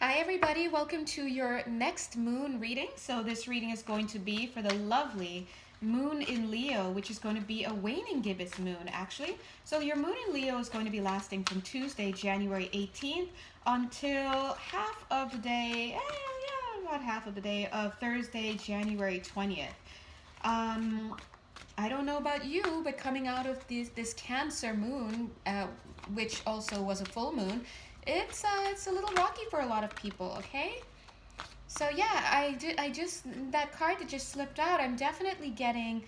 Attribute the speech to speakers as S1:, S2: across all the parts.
S1: Hi everybody, welcome to your next moon reading. So this reading is going to be for the lovely moon in Leo, which is going to be a waning gibbous moon actually. So your moon in Leo is going to be lasting from Tuesday, January 18th until half of the day, about half of the day of Thursday, January 20th. I don't know about you, but coming out of this Cancer moon, which also was a full moon, it's a little rocky for a lot of people. Okay, so yeah, I just that card that just slipped out. I'm definitely getting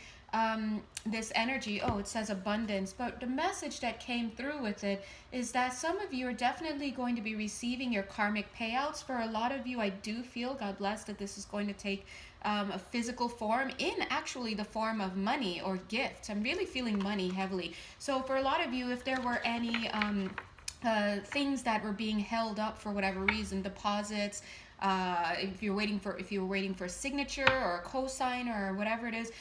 S1: this energy. Oh, it says abundance, but the message that came through with it is that some of you are definitely going to be receiving your karmic payouts. For a lot of you, I do feel, God bless, that this is going to take a physical form, in actually the form of money or gifts. I'm really feeling money heavily. So for a lot of you, if there were any things that were being held up for whatever reason, deposits, if you were waiting for a signature or a cosign or whatever it is,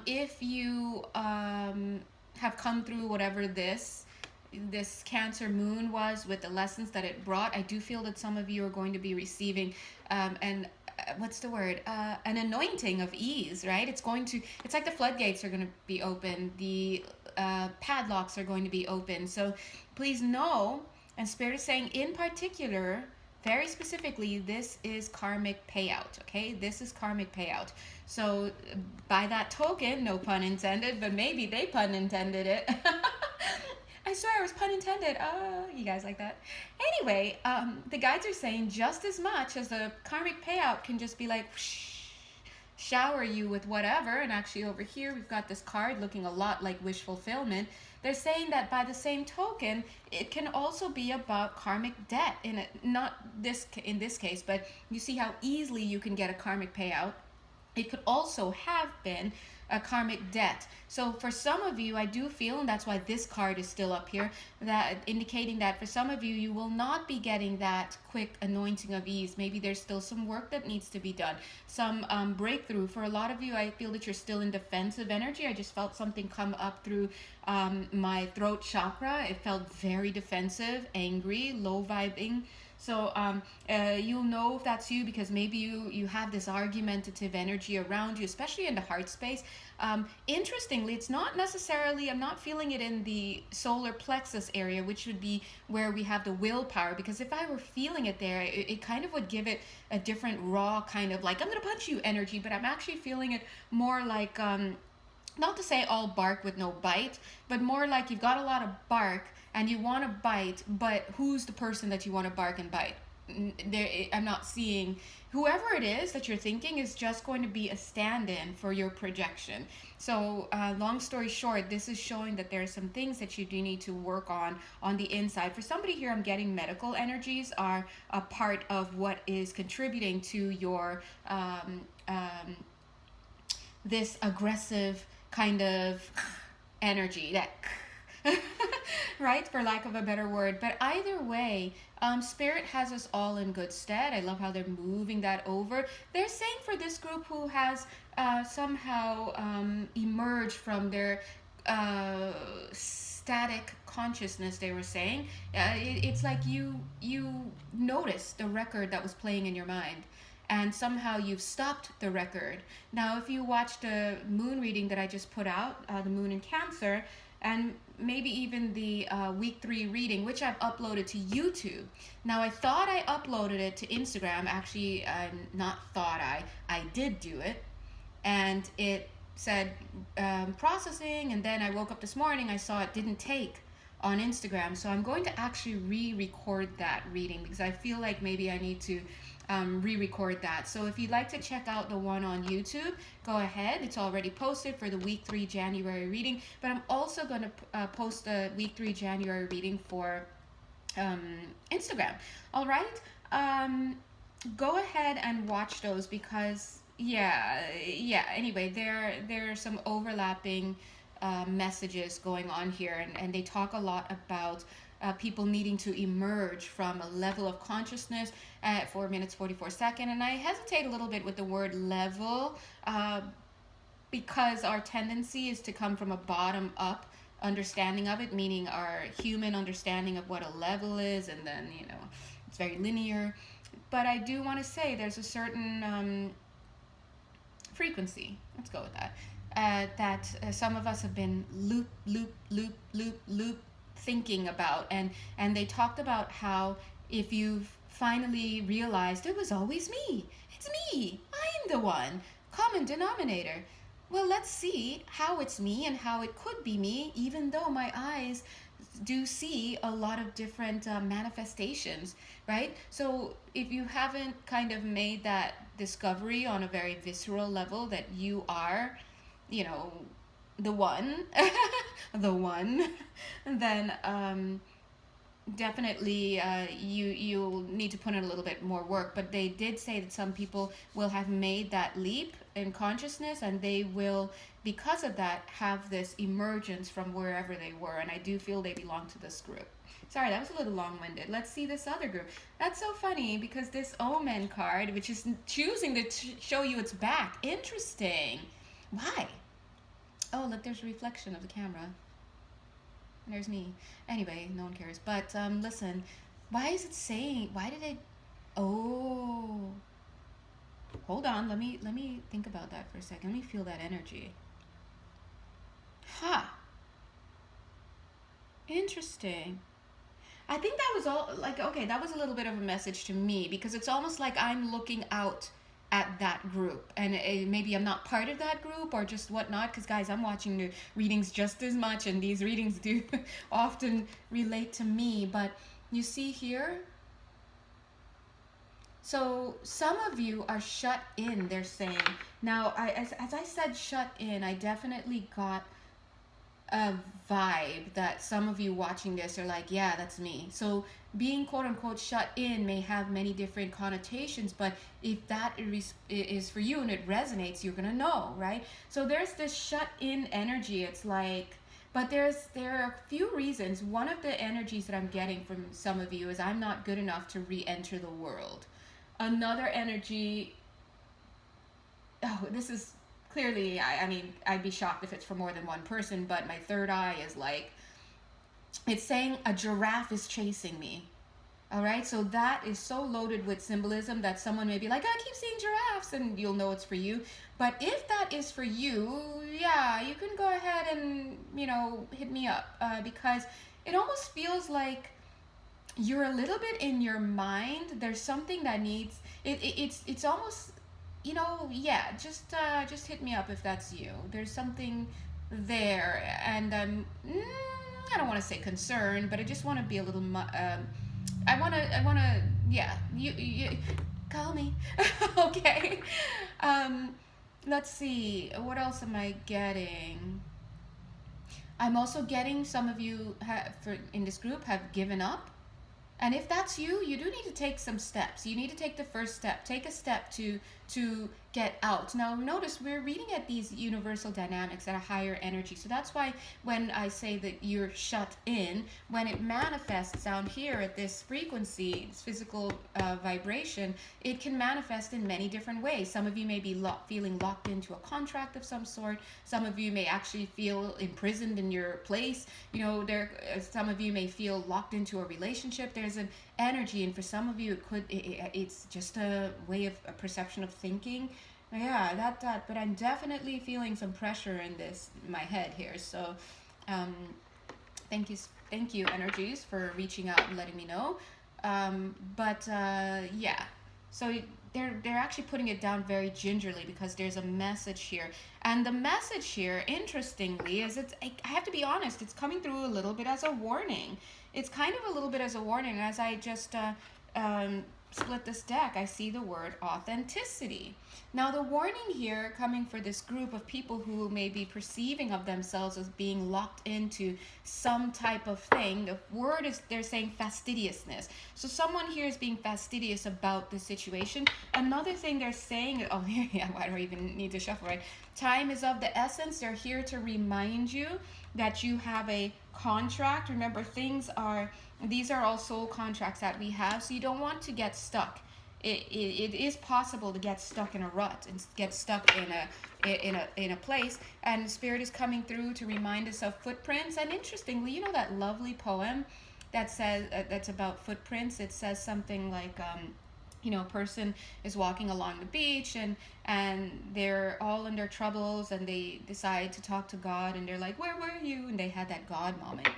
S1: if you have come through whatever this Cancer moon was with the lessons that it brought, I do feel that some of you are going to be receiving an what's the word, an anointing of ease, right? It's like the floodgates are going to be open, the padlocks are going to be open. So please know, and Spirit is saying in particular, very specifically, this is karmic payout. Okay, this is karmic payout. So by that token, no pun intended, but maybe they pun intended it. I swear it was pun intended. Oh, you guys like that? Anyway, the guides are saying just as much as the karmic payout can just be like shower you with whatever. And actually over here we've got this card looking a lot like wish fulfillment. They're saying that by the same token, it can also be about karmic debt. Not this in this case, but you see how easily you can get a karmic payout. It could also have been a karmic debt. So for some of you, I do feel, and that's why this card is still up here, that indicating that for some of you, you will not be getting that quick anointing of ease. Maybe there's still some work that needs to be done, some breakthrough. For a lot of you, I feel that you're still in defensive energy. I just felt something come up through my throat chakra. It felt very defensive, angry, low vibing. So you'll know if that's you, because maybe you have this argumentative energy around you, especially in the heart space. Interestingly, it's not necessarily, I'm not feeling it in the solar plexus area, which would be where we have the willpower, because if I were feeling it there, it kind of would give it a different raw kind of like, I'm going to punch you energy, but I'm actually feeling it more like, not to say all bark with no bite, but more like you've got a lot of bark and you want to bite, but who's the person that you want to bark and bite? I'm not seeing whoever it is that you're thinking is just going to be a stand-in for your projection. So long story short, this is showing that there are some things that you do need to work on the inside. For somebody here, I'm getting medical energies are a part of what is contributing to your this aggressive kind of energy, that right, for lack of a better word. But either way, Spirit has us all in good stead. I love how they're moving that over. They're saying for this group who has somehow emerged from their static consciousness, they were saying, it's like you noticed the record that was playing in your mind, and somehow you've stopped the record. Now, if you watch the moon reading that I just put out, the moon in Cancer, and maybe even the week 3 reading, which I've uploaded to YouTube. Now, I thought I uploaded it to Instagram. Actually, not thought, I did do it. And it said processing, and then I woke up this morning, I saw it didn't take on Instagram. So I'm going to actually re-record that reading, because I feel like maybe I need to re-record that. So if you'd like to check out the one on YouTube, go ahead. It's already posted for the week 3 January reading, but I'm also going to post the week 3 January reading for Instagram. All right, go ahead and watch those, because anyway, there are some overlapping messages going on here, and they talk a lot about people needing to emerge from a level of consciousness at 4 minutes 44 seconds. And I hesitate a little bit with the word level, because our tendency is to come from a bottom up understanding of it, meaning our human understanding of what a level is, and then it's very linear. but I do want to say there's a certain frequency, let's go with that, that some of us have been loop thinking about, and they talked about how if you've finally realized it was always me, it's me, I'm the one, common denominator. Well, let's see how it's me and how it could be me, even though my eyes do see a lot of different manifestations, right? So if you haven't kind of made that discovery on a very visceral level that you are, you know, the one, the one, then definitely you'll need to put in a little bit more work. But they did say that some people will have made that leap in consciousness, and they will, because of that, have this emergence from wherever they were. And I do feel they belong to this group. Sorry, that was a little long-winded. Let's see this other group. That's so funny because this Omen card, which is choosing to show you its back. Interesting. Why? Oh, look, there's a reflection of the camera. There's me. Anyway, no one cares. But listen, why is it saying? Why did it? Oh, hold on. Let me think about that for a second. Let me feel that energy. Huh. Interesting. I think that was all, like, okay, that was a little bit of a message to me, because it's almost like I'm looking out at that group, and maybe I'm not part of that group or just whatnot, because guys, I'm watching the readings just as much, and these readings do often relate to me. But you see here, so some of you are shut in, they're saying. Now, as I said shut in, I definitely got a vibe that some of you watching this are like, yeah, that's me. So being quote unquote shut in may have many different connotations, but if that is for you and it resonates, you're gonna know, right? So there's this shut in energy. It's like, but there are a few reasons. One of the energies that I'm getting from some of you is I'm not good enough to re-enter the world. Another energy, oh, this is clearly, I mean, I'd be shocked if it's for more than one person, but my third eye is like, it's saying a giraffe is chasing me. All right, so that is so loaded with symbolism that someone may be like, I keep seeing giraffes, and you'll know it's for you. But if that is for you, yeah, you can go ahead and, you know, hit me up, because it almost feels like you're a little bit in your mind. There's something that needs, it's almost, you know, yeah, just hit me up if that's you. There's something there, and I don't want to say concerned, but I just want to be a little. I want to, yeah. You call me, okay. Let's see. What else am I getting? I'm also getting some of you in this group have given up. And if that's you, you do need to take some steps. You need to take the first step. Take a step to get out. Now, notice we're reading at these universal dynamics at a higher energy. So that's why when I say that you're shut in, when it manifests down here at this frequency, this physical vibration, it can manifest in many different ways. Some of you may be feeling locked into a contract of some sort. Some of you may actually feel imprisoned in your place. You know, some of you may feel locked into a relationship. There's an energy, and for some of you it's just a way of a perception of thinking. Yeah, that, but I'm definitely feeling some pressure in my head here. So thank you energies for reaching out and letting me know. Yeah, so they're actually putting it down very gingerly, because there's a message here, and the message here, interestingly, is I have to be honest, it's coming through a little bit as a warning. It's kind of a little bit as a warning. As I just split this deck, I see the word authenticity. Now, the warning here coming for this group of people who may be perceiving of themselves as being locked into some type of thing, the word is, they're saying fastidiousness. So someone here is being fastidious about the situation. Another thing they're saying, oh yeah, why do I even need to shuffle, right? Time is of the essence. They're here to remind you that you have a contract. Remember, these are all soul contracts that we have, so you don't want to get stuck. It is possible to get stuck in a rut and get stuck in a place, and Spirit is coming through to remind us of footprints. And interestingly, you know that lovely poem that says that's about footprints? It says something like a person is walking along the beach, and they're all in their troubles, and they decide to talk to God, and they're like, where were you? And they had that God moment,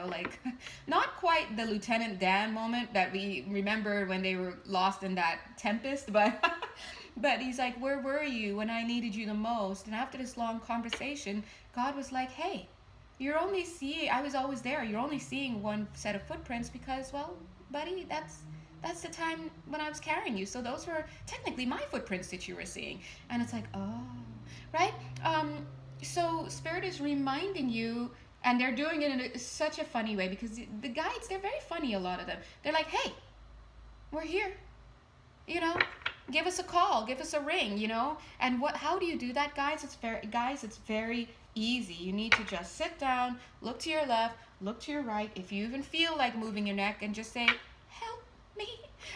S1: like not quite the Lieutenant Dan moment that we remember when they were lost in that tempest, but but he's like, where were you when I needed you the most? And after this long conversation, God was like, hey, I was always there. You're only seeing one set of footprints because, well, buddy, that's the time when I was carrying you. So those were technically my footprints that you were seeing. And it's like, oh, right? So Spirit is reminding you, and they're doing it in such a funny way, because the guides, they're very funny, a lot of them. They're like, hey, we're here. Give us a call, give us a ring, And how do you do that, guys? It's very easy. You need to just sit down, look to your left, look to your right. If you even feel like moving your neck, and just say, help me,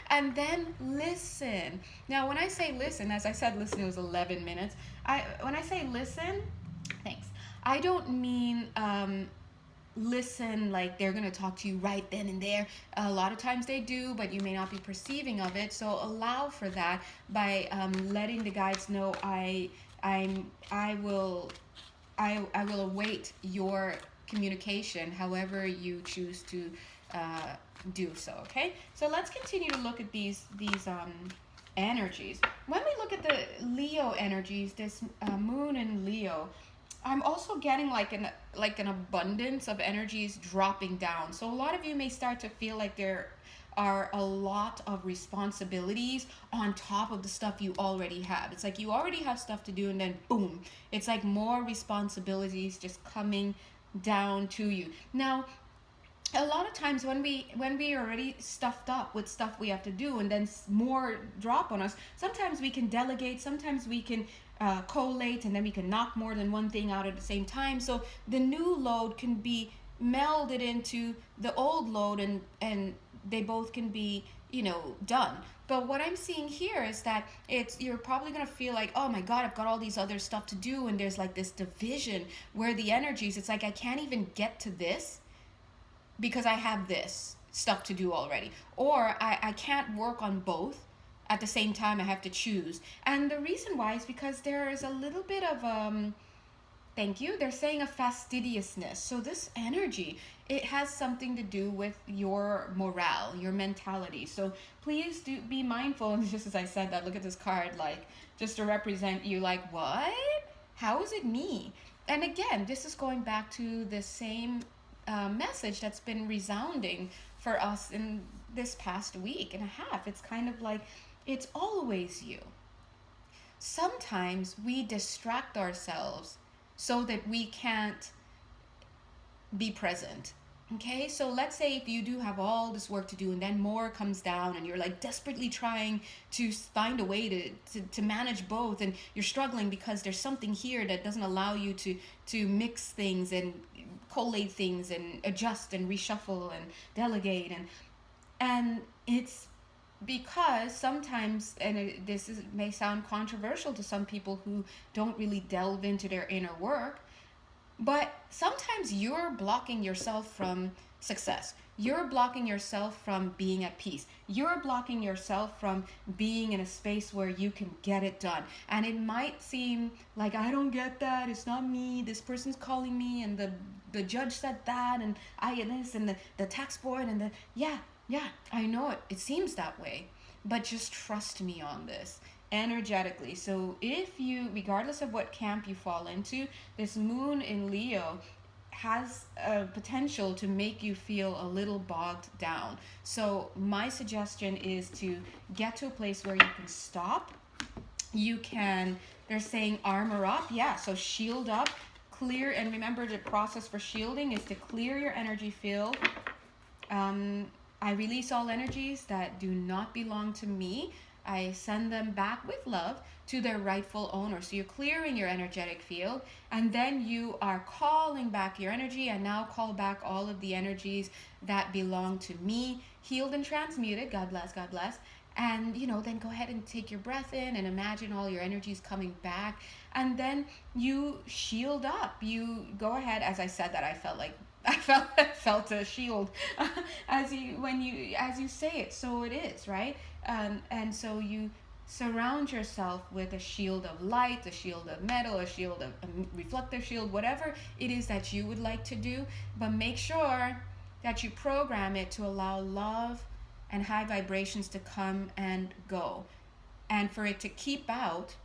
S1: and then listen. Now, when I say listen, as I said, listen, it was 11 minutes. When I say listen, thanks, I don't mean listen like they're going to talk to you right then and there. A lot of times they do, but you may not be perceiving of it. So allow for that by letting the guides know, I will await your communication, however you choose to do so. Okay, so let's continue to look at these energies. When we look at the Leo energies, this moon in Leo, I'm also getting like an abundance of energies dropping down. So a lot of you may start to feel like there are a lot of responsibilities on top of the stuff you already have. It's like you already have stuff to do, and then boom, it's like more responsibilities just coming down to you. Now, a lot of times when we are already stuffed up with stuff we have to do, and then more drop on us, sometimes we can delegate, sometimes we can collate, and then we can knock more than one thing out at the same time. So the new load can be melded into the old load, and they both can be done. But what I'm seeing here is that you're probably going to feel like, oh my God, I've got all these other stuff to do, and there's like this division where the energies, it's like I can't even get to this because I have this stuff to do already, or I can't work on both at the same time. I have to choose. And the reason why is because there is a little bit of thank you, they're saying a fastidiousness. So this energy, it has something to do with your morale, your mentality. So please do be mindful. And just as I said that, look at this card, like just to represent you, like, what? How is it me? And again, this is going back to the same message that's been resounding for us in this past week and a half. It's kind of like, it's always you. Sometimes we distract ourselves so that we can't be present. Okay, so let's say if you do have all this work to do, and then more comes down, and you're like desperately trying to find a way to manage both, and you're struggling because there's something here that doesn't allow you to mix things and collate things and adjust and reshuffle and delegate, and it's because sometimes, and may sound controversial to some people who don't really delve into their inner work, but sometimes you're blocking yourself from success. You're blocking yourself from being at peace. You're blocking yourself from being in a space where you can get it done. And it might seem like, I don't get that, it's not me, this person's calling me, and the judge said that, and this, and the tax board, and yeah, I know it seems that way, but just trust me on this energetically. So if you, regardless of what camp you fall into, this moon in Leo has a potential to make you feel a little bogged down. So my suggestion is to get to a place where you can stop. You can, they're saying armor up. Yeah, so shield up, clear, and remember the process for shielding is to clear your energy field. I release all energies that do not belong to me. I send them back with love to their rightful owner. So you're clearing your energetic field, and then you are calling back your energy. I now call back all of the energies that belong to me, healed and transmuted. God bless, God bless. And, then go ahead and take your breath in and imagine all your energies coming back. And then you shield up. You go ahead, as I said that, I felt a shield as you say it. So it is, right? And so you surround yourself with a shield of light, a shield of metal, a shield of a reflective shield, whatever it is that you would like to do. But make sure that you program it to allow love and high vibrations to come and go, and for it to keep out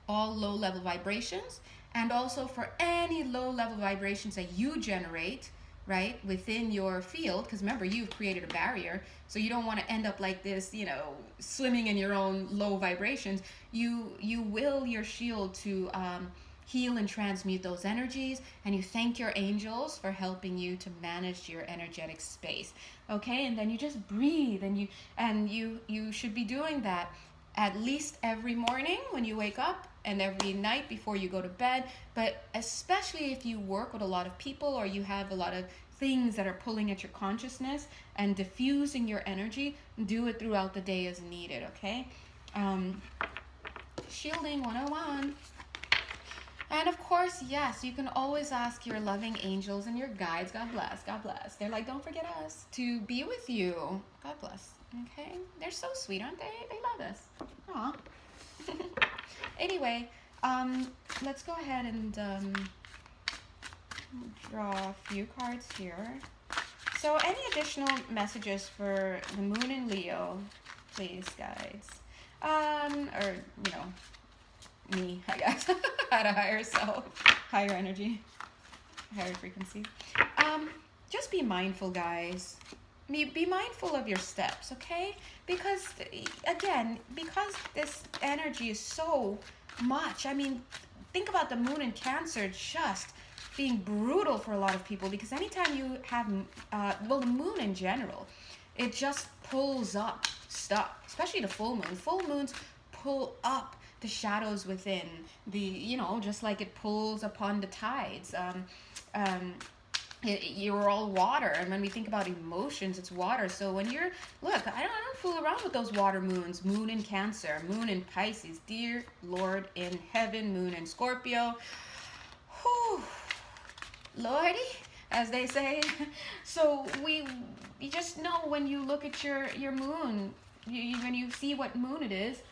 S1: all low level vibrations, and also for any low level vibrations that you generate, right, within your field, because remember, you've created a barrier, so you don't want to end up like this, swimming in your own low vibrations. You will your shield to heal and transmute those energies, and you thank your angels for helping you to manage your energetic space. Okay, and then you just breathe, and you should be doing that at least every morning when you wake up and every night before you go to bed. But especially if you work with a lot of people or you have a lot of things that are pulling at your consciousness and diffusing your energy, do it throughout the day as needed. Okay, shielding 101. And of course, yes, you can always ask your loving angels and your guides, God bless, God bless. They're like, don't forget us, to be with you. God bless. Okay? They're so sweet, aren't they? They love us. Aw. Anyway, let's go ahead and draw a few cards here. So any additional messages for the moon in Leo, please, guides? Or, me, I guess, at a higher self, higher energy, higher frequency. Just be mindful, guys. Be mindful of your steps, okay? Because, again, because this energy is so much. I mean, think about the moon in Cancer just being brutal for a lot of people, because anytime you have, the moon in general, it just pulls up stuff, especially the full moon. Full moons pull up the shadows within just like it pulls upon the tides. You're all water, and when we think about emotions, it's water. So when I don't fool around with those water moons. Moon in Cancer, moon in Pisces, dear Lord in heaven, moon in Scorpio. Whew, Lordy, as they say. So you just know when you look at your moon, when you see what moon it is,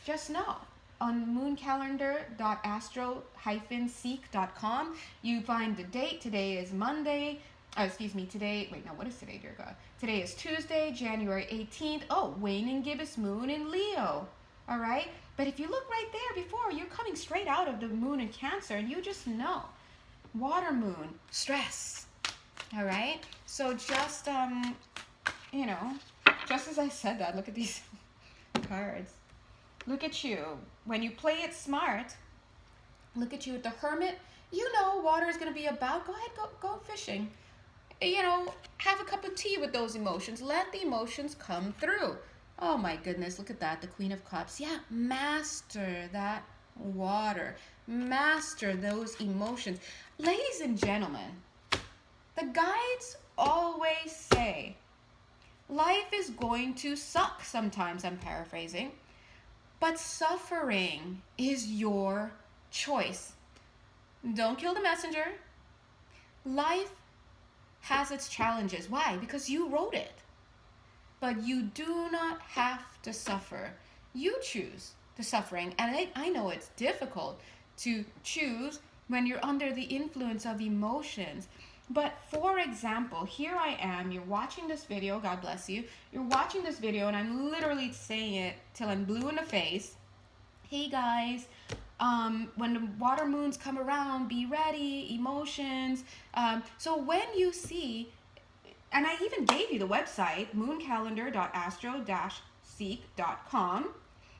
S1: just know. On mooncalendar.astro-seek.com, you find the date. Today is Monday. What is today, dear God? Today is Tuesday, January 18th. Oh, waning gibbous moon in Leo. All right? But if you look right there before, you're coming straight out of the moon in Cancer, and you just know. Water moon, stress. All right? So just, just as I said that, look at these cards. Look at you. When you play it smart, look at you with the Hermit. Water is going to be about. Go ahead, go fishing. Have a cup of tea with those emotions. Let the emotions come through. Oh my goodness, look at that. The Queen of Cups. Yeah, master that water. Master those emotions. Ladies and gentlemen, the guides always say, life is going to suck sometimes. I'm paraphrasing. But suffering is your choice. Don't kill the messenger. Life has its challenges. Why? Because you wrote it. But you do not have to suffer. You choose the suffering. And I know it's difficult to choose when you're under the influence of emotions. But for example, here I am, you're watching this video, God bless you. You're watching this video and I'm literally saying it till I'm blue in the face. Hey guys, when the water moons come around, be ready, emotions. So when you see, and I even gave you the website, mooncalendar.astro-seek.com.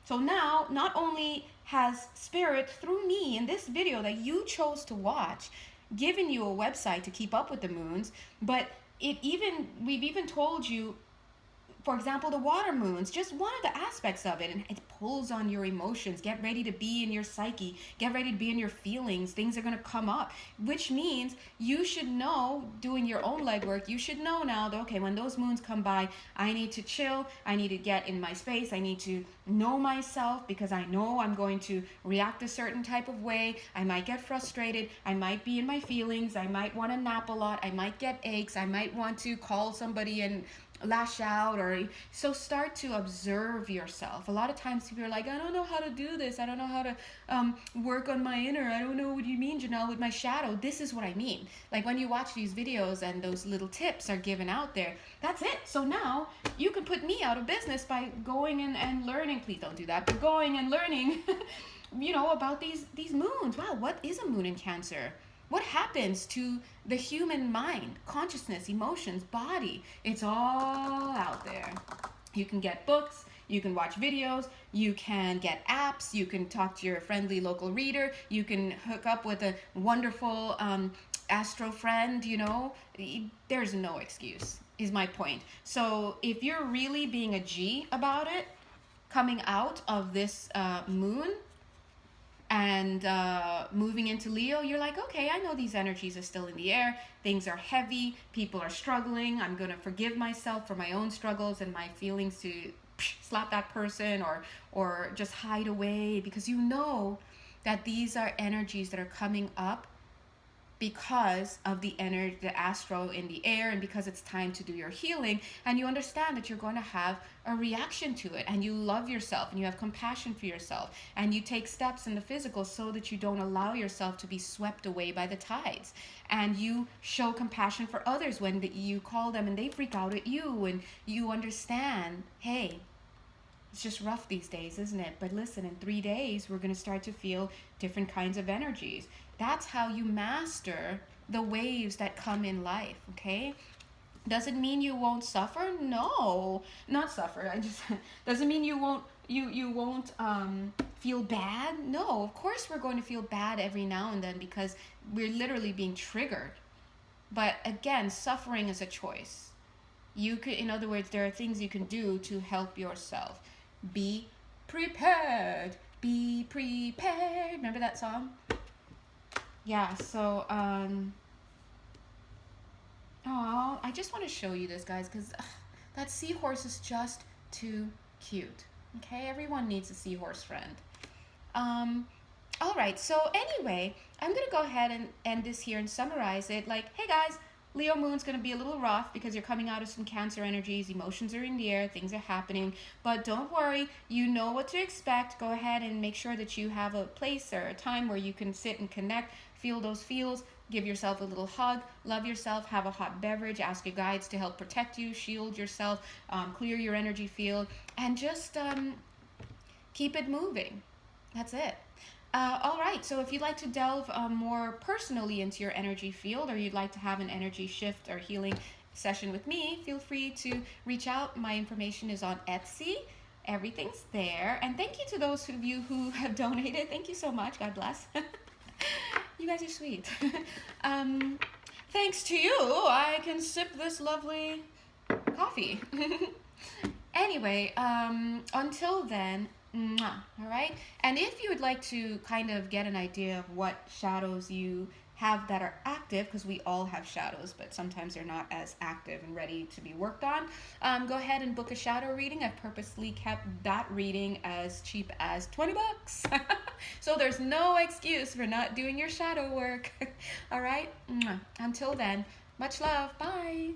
S1: So now, not only has Spirit, through me in this video that you chose to watch, given you a website to keep up with the moons, but we've even told you, for example, the water moons, just one of the aspects of it, and it pulls on your emotions. Get ready to be in your psyche. Get ready to be in your feelings. Things are going to come up, which means you should know, doing your own legwork, you should know now that, okay, when those moons come by, I need to chill. I need to get in my space. I need to know myself, because I know I'm going to react a certain type of way. I might get frustrated. I might be in my feelings. I might want to nap a lot. I might get aches. I might want to call somebody and lash out, or so start to observe yourself. A lot of times people are like, I don't know how to do this, I don't know how to work on my inner, I don't know what you mean, Janelle, with my shadow. This is what I mean. Like when you watch these videos and those little tips are given out there, that's it. So now you can put me out of business by going and learning. Please don't do that, but going and learning you know, about these moons. Wow, what is a moon in Cancer? What happens to the human mind, consciousness, emotions, body? It's all out there. You can get books, you can watch videos, you can get apps, you can talk to your friendly local reader, you can hook up with a wonderful astro friend, you know. There's no excuse, is my point. So if you're really being a G about it, coming out of this moon, and moving into Leo, you're like, okay, I know these energies are still in the air. Things are heavy. People are struggling. I'm going to forgive myself for my own struggles and my feelings to slap that person or just hide away, because you know that these are energies that are coming up because of the energy, the astro in the air, and because it's time to do your healing, and you understand that you're going to have a reaction to it, and you love yourself and you have compassion for yourself, and you take steps in the physical so that you don't allow yourself to be swept away by the tides, and you show compassion for others when you call them and they freak out at you, and you understand, hey, it's just rough these days, isn't it? But listen, in 3 days, we're going to start to feel different kinds of energies. That's how you master the waves that come in life, okay? Does it mean you won't suffer? No, not suffer. Doesn't mean you won't feel bad? No, of course we're going to feel bad every now and then because we're literally being triggered. But again, suffering is a choice. You could, in other words, there are things you can do to help yourself. Be prepared. Be prepared. Remember that song? Yeah, so, I just want to show you this, guys, because that seahorse is just too cute. Okay, everyone needs a seahorse friend. All right, so anyway, I'm going to go ahead and end this here and summarize it. Like, hey, guys, Leo moon's going to be a little rough because you're coming out of some Cancer energies. Emotions are in the air. Things are happening. But don't worry. You know what to expect. Go ahead and make sure that you have a place or a time where you can sit and connect, feel those feels, give yourself a little hug, love yourself, have a hot beverage, ask your guides to help protect you, shield yourself, clear your energy field, and just keep it moving. That's it. All right, so if you'd like to delve more personally into your energy field, or you'd like to have an energy shift or healing session with me, feel free to reach out. My information is on Etsy. Everything's there. And thank you to those of you who have donated. Thank you so much. God bless. You guys are sweet. Thanks to you, I can sip this lovely coffee. Anyway, until then, mwah, all right? And if you would like to kind of get an idea of what shadows you have that are active, because we all have shadows, but sometimes they're not as active and ready to be worked on, go ahead and book a shadow reading. I've purposely kept that reading as cheap as $20. So there's no excuse for not doing your shadow work. All right? Mwah. Until then, much love. Bye.